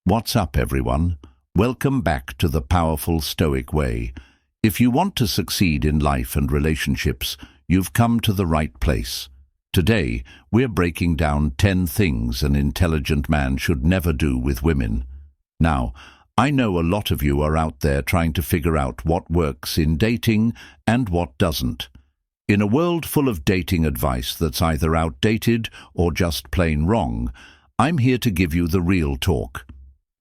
What's up, everyone? Welcome back to the Powerful Stoic Way. If you want to succeed in life and relationships, you've come to the right place. Today, we're breaking down 10 things an intelligent man should never do with women. Now, I know a lot of you are out there trying to figure out what works in dating and what doesn't. In a world full of dating advice that's either outdated or just plain wrong, I'm here to give you the real talk.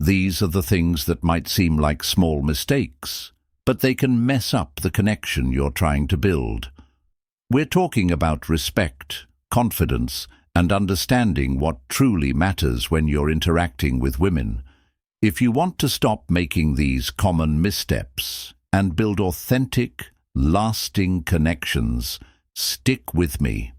These are the things that might seem like small mistakes, but they can mess up the connection you're trying to build. We're talking about respect, confidence, and understanding what truly matters when you're interacting with women. If you want to stop making these common missteps and build authentic, lasting connections, stick with me.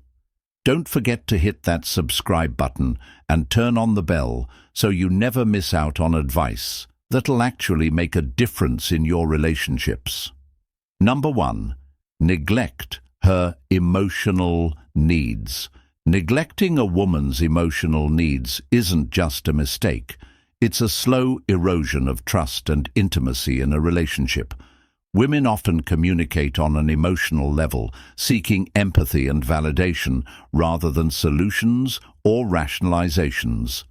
Don't forget to hit that subscribe button and turn on the bell so you never miss out on advice that'll actually make a difference in your relationships. Number 1. Neglect her emotional needs. Neglecting a woman's emotional needs isn't just a mistake. It's a slow erosion of trust and intimacy in a relationship. Women often communicate on an emotional level, seeking empathy and validation rather than solutions or rationalizations.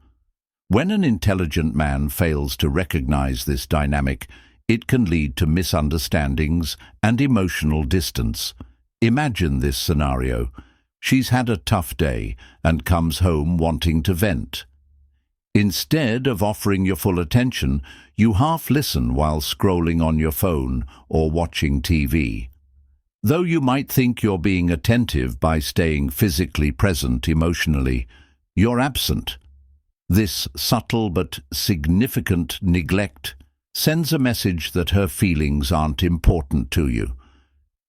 When an intelligent man fails to recognize this dynamic, it can lead to misunderstandings and emotional distance. Imagine this scenario. She's had a tough day and comes home wanting to vent. Instead of offering your full attention, you half listen while scrolling on your phone or watching TV. Though you might think you're being attentive by staying physically present emotionally, you're absent. This subtle but significant neglect sends a message that her feelings aren't important to you.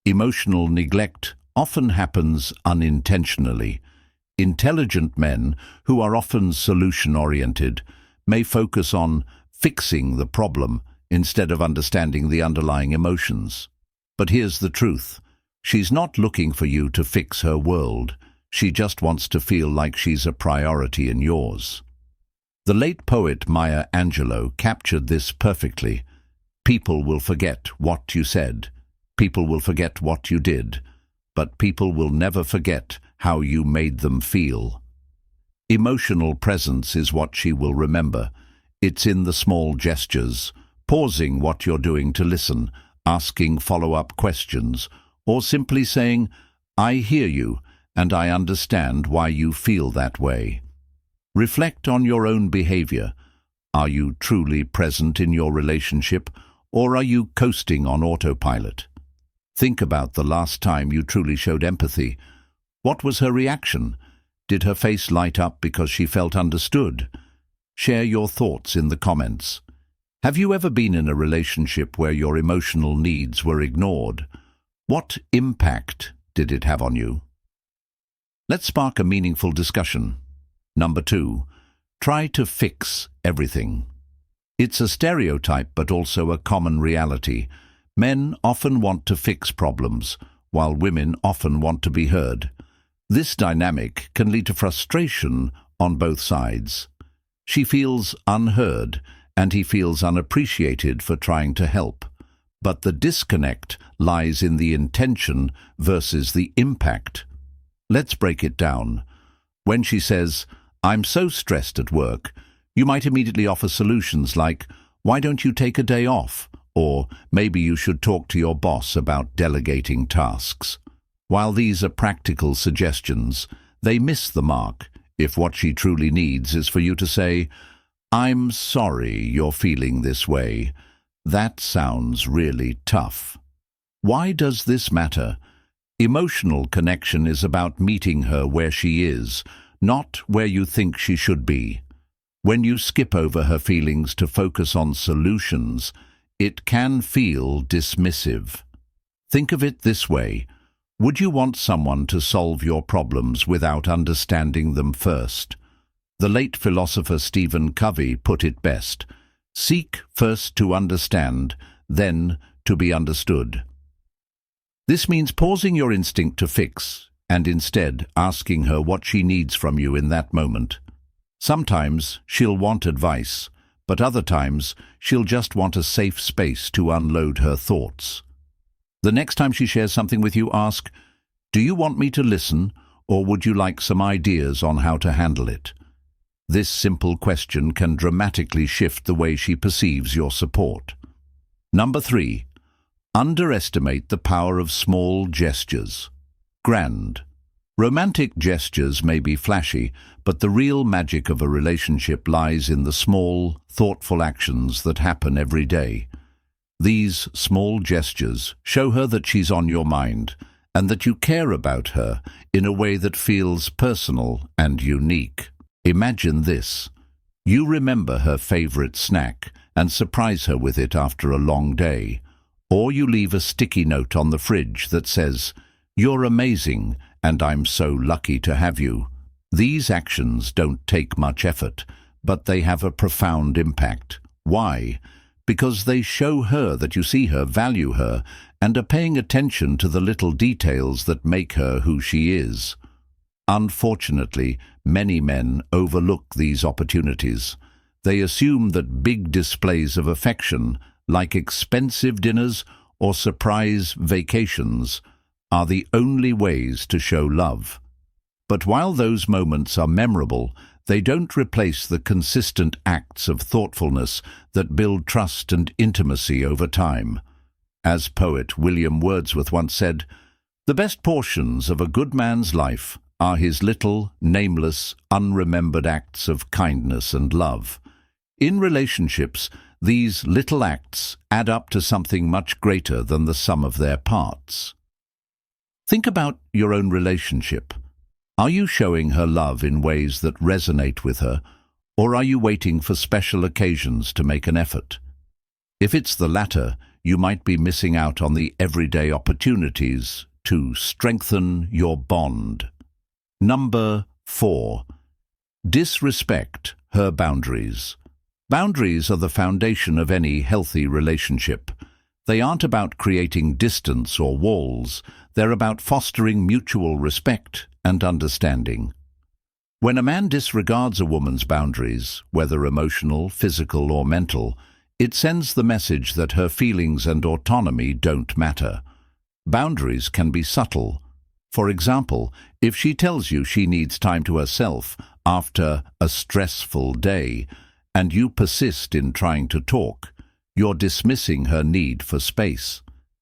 Emotional neglect often happens unintentionally. Intelligent men, who are often solution-oriented, may focus on fixing the problem instead of understanding the underlying emotions. But here's the truth. She's not looking for you to fix her world. She just wants to feel like she's a priority in yours. The late poet Maya Angelou captured this perfectly. People will forget what you said. People will forget what you did. But people will never forget how you made them feel. Emotional presence is what she will remember. It's in the small gestures, pausing what you're doing to listen, asking follow-up questions, or simply saying, "I hear you, and I understand why you feel that way." Reflect on your own behavior. Are you truly present in your relationship, or are you coasting on autopilot? Think about the last time you truly showed empathy. What was her reaction? Did her face light up because she felt understood? Share your thoughts in the comments. Have you ever been in a relationship where your emotional needs were ignored? What impact did it have on you? Let's spark a meaningful discussion. Number 2. Try to fix everything. It's a stereotype but also a common reality. Men often want to fix problems, while women often want to be heard. This dynamic can lead to frustration on both sides. She feels unheard, and he feels unappreciated for trying to help. But the disconnect lies in the intention versus the impact. Let's break it down. When she says, "I'm so stressed at work," you might immediately offer solutions like, "Why don't you take a day off?" Or maybe you should talk to your boss about delegating tasks. While these are practical suggestions, they miss the mark if what she truly needs is for you to say, "I'm sorry you're feeling this way. That sounds really tough." Why does this matter? Emotional connection is about meeting her where she is, not where you think she should be. When you skip over her feelings to focus on solutions, it can feel dismissive. Think of it this way. Would you want someone to solve your problems without understanding them first? The late philosopher Stephen Covey put it best. Seek first to understand, then to be understood. This means pausing your instinct to fix and instead asking her what she needs from you in that moment. Sometimes she'll want advice, but other times she'll just want a safe space to unload her thoughts. The next time she shares something with you, ask, "Do you want me to listen, or would you like some ideas on how to handle it?" This simple question can dramatically shift the way she perceives your support. Number 3. Underestimate the power of small gestures. Grand. Romantic gestures may be flashy, but the real magic of a relationship lies in the small, thoughtful actions that happen every day. These small gestures show her that she's on your mind and that you care about her in a way that feels personal and unique. Imagine this. You remember her favorite snack and surprise her with it after a long day. Or you leave a sticky note on the fridge that says, "You're amazing, and I'm so lucky to have you." These actions don't take much effort, but they have a profound impact. Why? Because they show her that you see her, value her, and are paying attention to the little details that make her who she is. Unfortunately, many men overlook these opportunities. They assume that big displays of affection, like expensive dinners or surprise vacations, are the only ways to show love. But while those moments are memorable, they don't replace the consistent acts of thoughtfulness that build trust and intimacy over time. As poet William Wordsworth once said, "The best portions of a good man's life are his little, nameless, unremembered acts of kindness and love." In relationships, these little acts add up to something much greater than the sum of their parts. Think about your own relationship. Are you showing her love in ways that resonate with her, or are you waiting for special occasions to make an effort? If it's the latter, you might be missing out on the everyday opportunities to strengthen your bond. Number 4. Disrespect her boundaries. Boundaries are the foundation of any healthy relationship. They aren't about creating distance or walls. They're about fostering mutual respect and understanding. When a man disregards a woman's boundaries, whether emotional, physical, or mental, it sends the message that her feelings and autonomy don't matter. Boundaries can be subtle. For example, if she tells you she needs time to herself after a stressful day, and you persist in trying to talk, you're dismissing her need for space.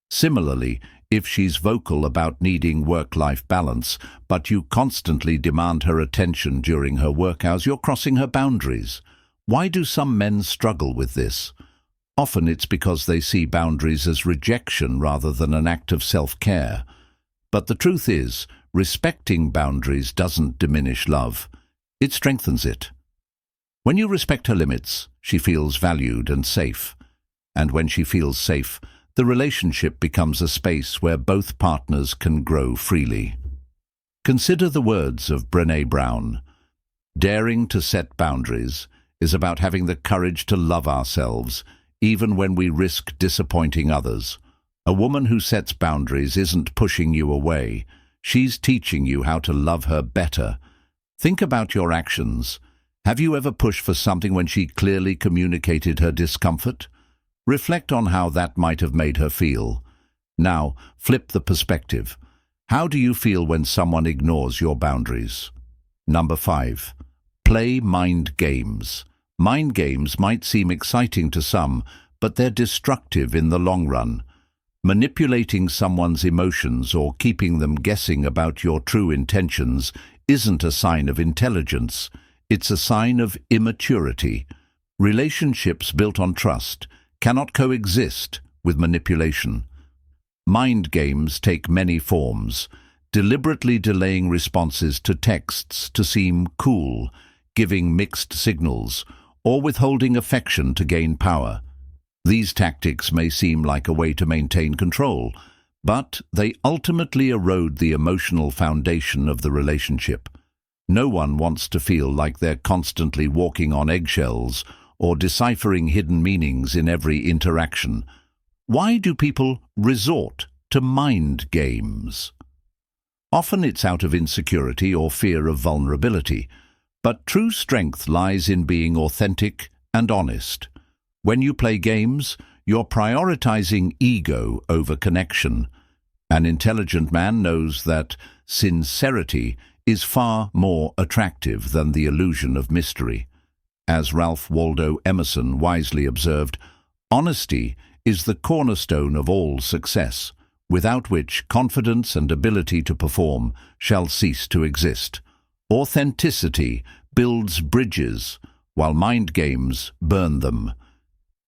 Similarly, if she's vocal about needing work-life balance, but you constantly demand her attention during her work hours, you're crossing her boundaries. Why do some men struggle with this? Often it's because they see boundaries as rejection rather than an act of self-care. But the truth is, respecting boundaries doesn't diminish love. It strengthens it. When you respect her limits, she feels valued and safe. And when she feels safe, the relationship becomes a space where both partners can grow freely. Consider the words of Brené Brown. Daring to set boundaries is about having the courage to love ourselves, even when we risk disappointing others. A woman who sets boundaries isn't pushing you away. She's teaching you how to love her better. Think about your actions. Have you ever pushed for something when she clearly communicated her discomfort? Reflect on how that might have made her feel. Now, flip the perspective. How do you feel when someone ignores your boundaries? Number 5. Play mind games. Mind games might seem exciting to some, but they're destructive in the long run. Manipulating someone's emotions or keeping them guessing about your true intentions isn't a sign of intelligence. It's a sign of immaturity. Relationships built on trust cannot coexist with manipulation. Mind games take many forms, deliberately delaying responses to texts to seem cool, giving mixed signals, or withholding affection to gain power. These tactics may seem like a way to maintain control, but they ultimately erode the emotional foundation of the relationship. No one wants to feel like they're constantly walking on eggshells or deciphering hidden meanings in every interaction. Why do people resort to mind games? Often it's out of insecurity or fear of vulnerability, but true strength lies in being authentic and honest. When you play games, you're prioritizing ego over connection. An intelligent man knows that sincerity is far more attractive than the illusion of mystery. As Ralph Waldo Emerson wisely observed, honesty is the cornerstone of all success, without which confidence and ability to perform shall cease to exist. Authenticity builds bridges, while mind games burn them.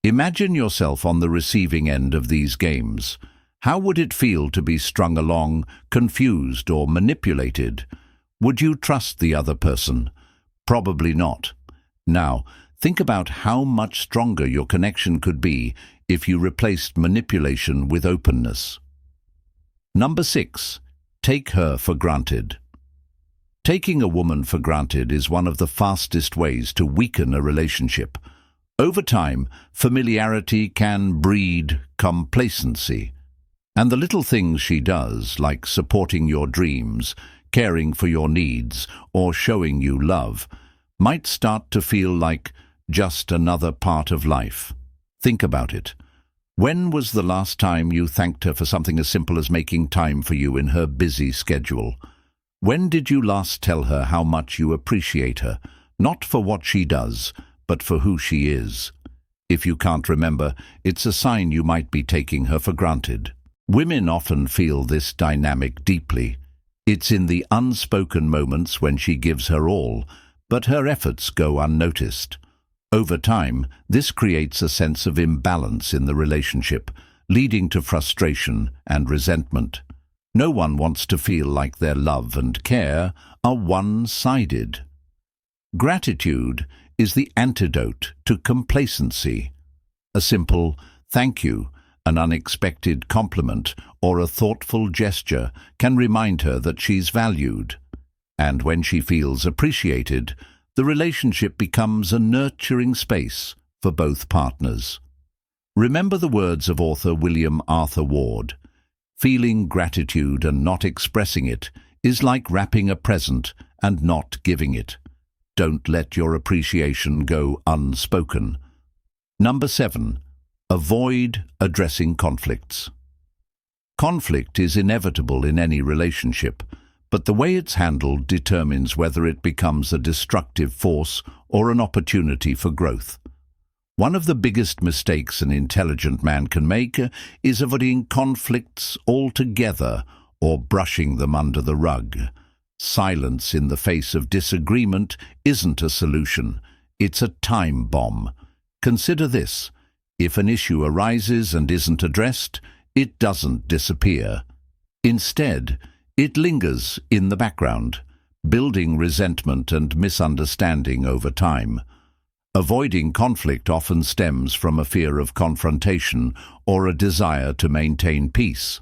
Imagine yourself on the receiving end of these games. How would it feel to be strung along, confused or manipulated? Would you trust the other person? Probably not. Now, think about how much stronger your connection could be if you replaced manipulation with openness. Number 6. Take her for granted. Taking a woman for granted is one of the fastest ways to weaken a relationship. Over time, familiarity can breed complacency. And the little things she does, like supporting your dreams, caring for your needs, or showing you love, might start to feel like just another part of life. Think about it. When was the last time you thanked her for something as simple as making time for you in her busy schedule? When did you last tell her how much you appreciate her, not for what she does, but for who she is? If you can't remember, it's a sign you might be taking her for granted. Women often feel this dynamic deeply. It's in the unspoken moments when she gives her all, but her efforts go unnoticed. Over time, this creates a sense of imbalance in the relationship, leading to frustration and resentment. No one wants to feel like their love and care are one-sided. Gratitude is the antidote to complacency. A simple thank you, an unexpected compliment, or a thoughtful gesture can remind her that she's valued. And when she feels appreciated, the relationship becomes a nurturing space for both partners. Remember the words of author William Arthur Ward. Feeling gratitude and not expressing it is like wrapping a present and not giving it. Don't let your appreciation go unspoken. Number 7. Avoid addressing conflicts. Conflict is inevitable in any relationship, but the way it's handled determines whether it becomes a destructive force or an opportunity for growth. One of the biggest mistakes an intelligent man can make is avoiding conflicts altogether or brushing them under the rug. Silence in the face of disagreement isn't a solution, it's a time bomb. Consider this: if an issue arises and isn't addressed, it doesn't disappear. Instead, it lingers in the background, building resentment and misunderstanding over time. Avoiding conflict often stems from a fear of confrontation or a desire to maintain peace.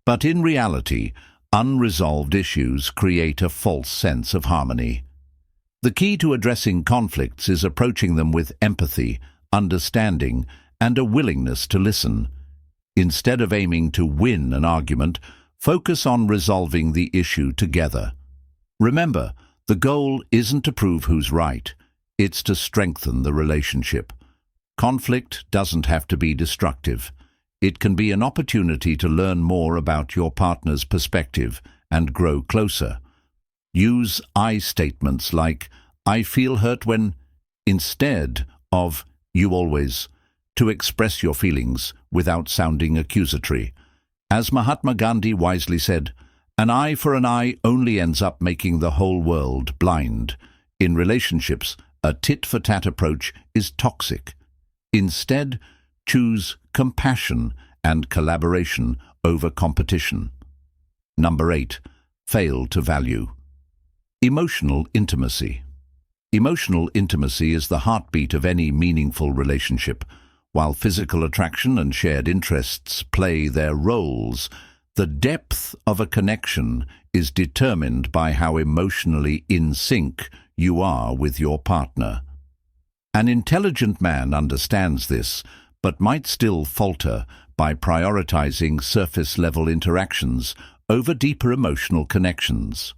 But in reality, unresolved issues create a false sense of harmony. The key to addressing conflicts is approaching them with empathy, understanding, and a willingness to listen. Instead of aiming to win an argument, focus on resolving the issue together. Remember, the goal isn't to prove who's right, it's to strengthen the relationship. Conflict doesn't have to be destructive. It can be an opportunity to learn more about your partner's perspective and grow closer. Use I statements like, "I feel hurt when," instead of "you always," to express your feelings without sounding accusatory. As Mahatma Gandhi wisely said, "An eye for an eye only ends up making the whole world blind." In relationships, a tit-for-tat approach is toxic. Instead, choose compassion and collaboration over competition. Number 8. Fail to value. Emotional intimacy. Emotional intimacy is the heartbeat of any meaningful relationship. While physical attraction and shared interests play their roles, the depth of a connection is determined by how emotionally in sync you are with your partner. An intelligent man understands this, but might still falter by prioritizing surface-level interactions over deeper emotional connections.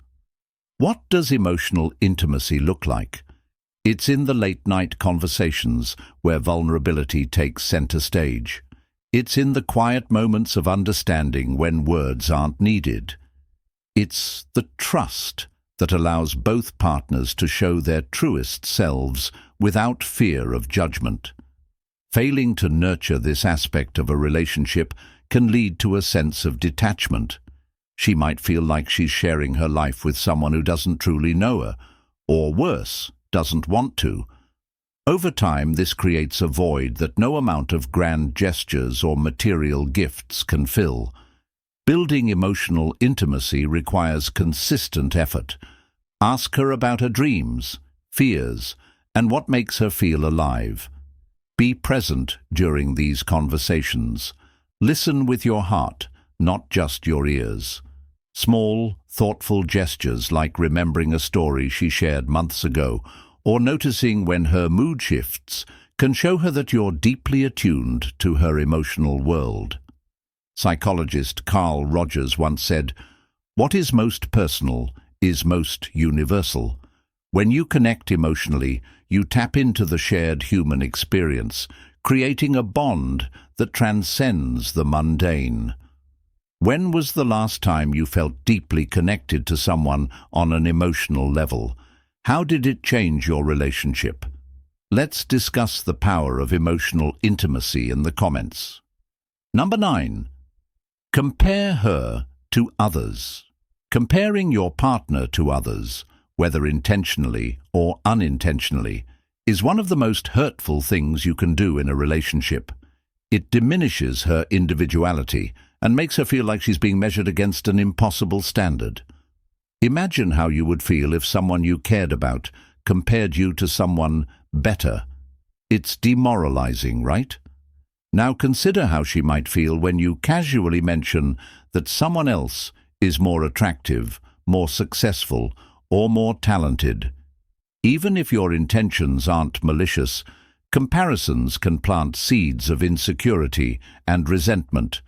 What does emotional intimacy look like? It's in the late-night conversations where vulnerability takes center stage. It's in the quiet moments of understanding when words aren't needed. It's the trust that allows both partners to show their truest selves without fear of judgment. Failing to nurture this aspect of a relationship can lead to a sense of detachment. She might feel like she's sharing her life with someone who doesn't truly know her, or worse, doesn't want to. Over time, this creates a void that no amount of grand gestures or material gifts can fill. Building emotional intimacy requires consistent effort. Ask her about her dreams, fears, and what makes her feel alive. Be present during these conversations. Listen with your heart, not just your ears. Small, thoughtful gestures like remembering a story she shared months ago or noticing when her mood shifts can show her that you're deeply attuned to her emotional world. Psychologist Carl Rogers once said, "What is most personal is most universal." When you connect emotionally, you tap into the shared human experience, creating a bond that transcends the mundane. When was the last time you felt deeply connected to someone on an emotional level? How did it change your relationship? Let's discuss the power of emotional intimacy in the comments. Number 9. Compare her to others. Comparing your partner to others, whether intentionally or unintentionally, is one of the most hurtful things you can do in a relationship. It diminishes her individuality and makes her feel like she's being measured against an impossible standard. Imagine how you would feel if someone you cared about compared you to someone better. It's demoralizing, right? Now consider how she might feel when you casually mention that someone else is more attractive, more successful, or more talented. Even if your intentions aren't malicious, comparisons can plant seeds of insecurity and resentment.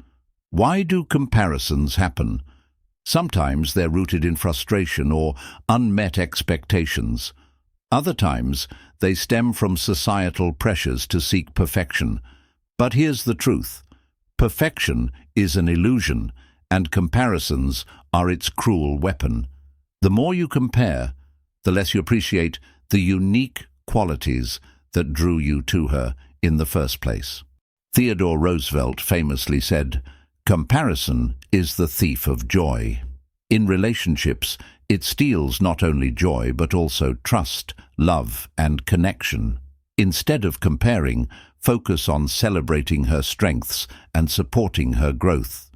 Why do comparisons happen? Sometimes they're rooted in frustration or unmet expectations. Other times, they stem from societal pressures to seek perfection. But here's the truth. Perfection is an illusion, and comparisons are its cruel weapon. The more you compare, the less you appreciate the unique qualities that drew you to her in the first place. Theodore Roosevelt famously said, "Comparison is the thief of joy." In relationships, it steals not only joy but also trust, love, and connection. Instead of comparing, focus on celebrating her strengths and supporting her growth.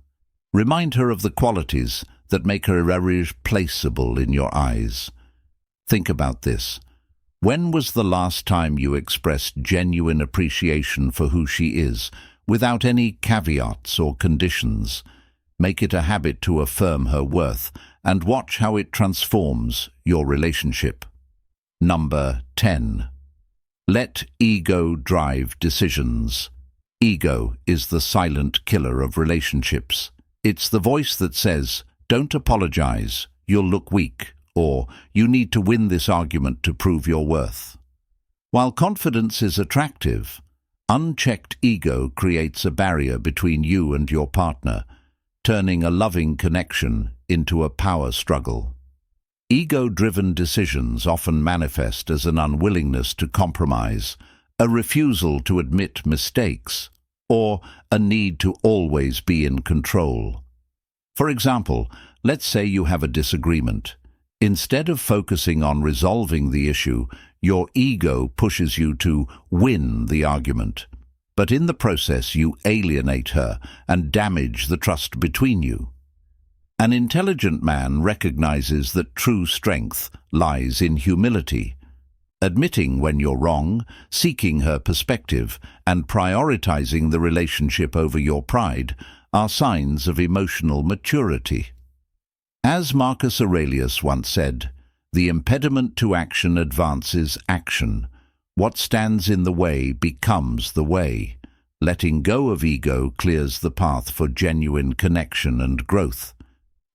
Remind her of the qualities that make her irreplaceable in your eyes. Think about this. When was the last time you expressed genuine appreciation for who she is, without any caveats or conditions? Make it a habit to affirm her worth and watch how it transforms your relationship. Number 10. Let ego drive decisions. Ego is the silent killer of relationships. It's the voice that says, "Don't apologize, you'll look weak," or "You need to win this argument to prove your worth." While confidence is attractive, unchecked ego creates a barrier between you and your partner, turning a loving connection into a power struggle. Ego-driven decisions often manifest as an unwillingness to compromise, a refusal to admit mistakes, or a need to always be in control. For example, let's say you have a disagreement. Instead of focusing on resolving the issue, your ego pushes you to win the argument. But in the process, you alienate her and damage the trust between you. An intelligent man recognizes that true strength lies in humility. Admitting when you're wrong, seeking her perspective, and prioritizing the relationship over your pride are signs of emotional maturity. As Marcus Aurelius once said, "The impediment to action advances action. What stands in the way becomes the way." Letting go of ego clears the path for genuine connection and growth.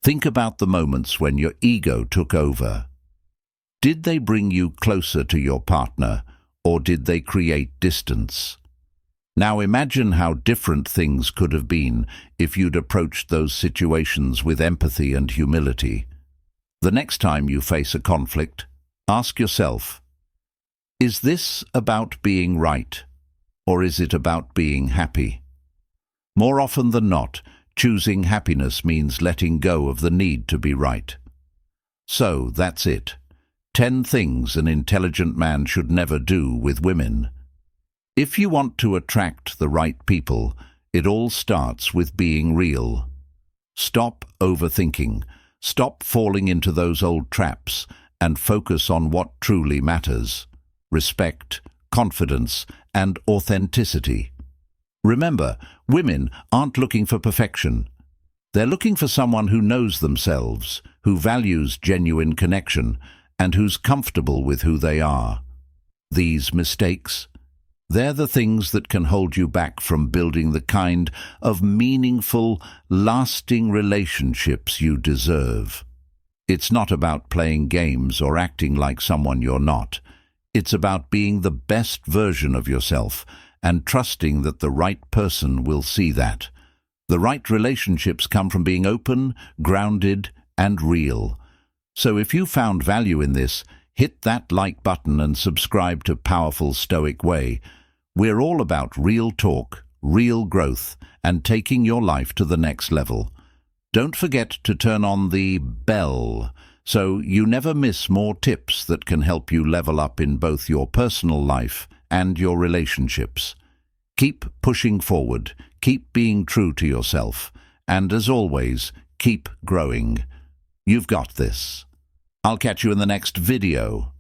Think about the moments when your ego took over. Did they bring you closer to your partner, or did they create distance? Now imagine how different things could have been if you'd approached those situations with empathy and humility. The next time you face a conflict, ask yourself, is this about being right, or is it about being happy? More often than not, choosing happiness means letting go of the need to be right. So, that's it. 10 things an intelligent man should never do with women. If you want to attract the right people, it all starts with being real. Stop overthinking. Stop falling into those old traps and focus on what truly matters: respect, confidence, and authenticity. Remember, women aren't looking for perfection. They're looking for someone who knows themselves, who values genuine connection, and who's comfortable with who they are. These mistakes, they're the things that can hold you back from building the kind of meaningful, lasting relationships you deserve. It's not about playing games or acting like someone you're not. It's about being the best version of yourself and trusting that the right person will see that. The right relationships come from being open, grounded, and real. So if you found value in this, hit that like button and subscribe to Powerful Stoic Way. We're all about real talk, real growth, and taking your life to the next level. Don't forget to turn on the bell so you never miss more tips that can help you level up in both your personal life and your relationships. Keep pushing forward, keep being true to yourself, and as always, keep growing. You've got this. I'll catch you in the next video.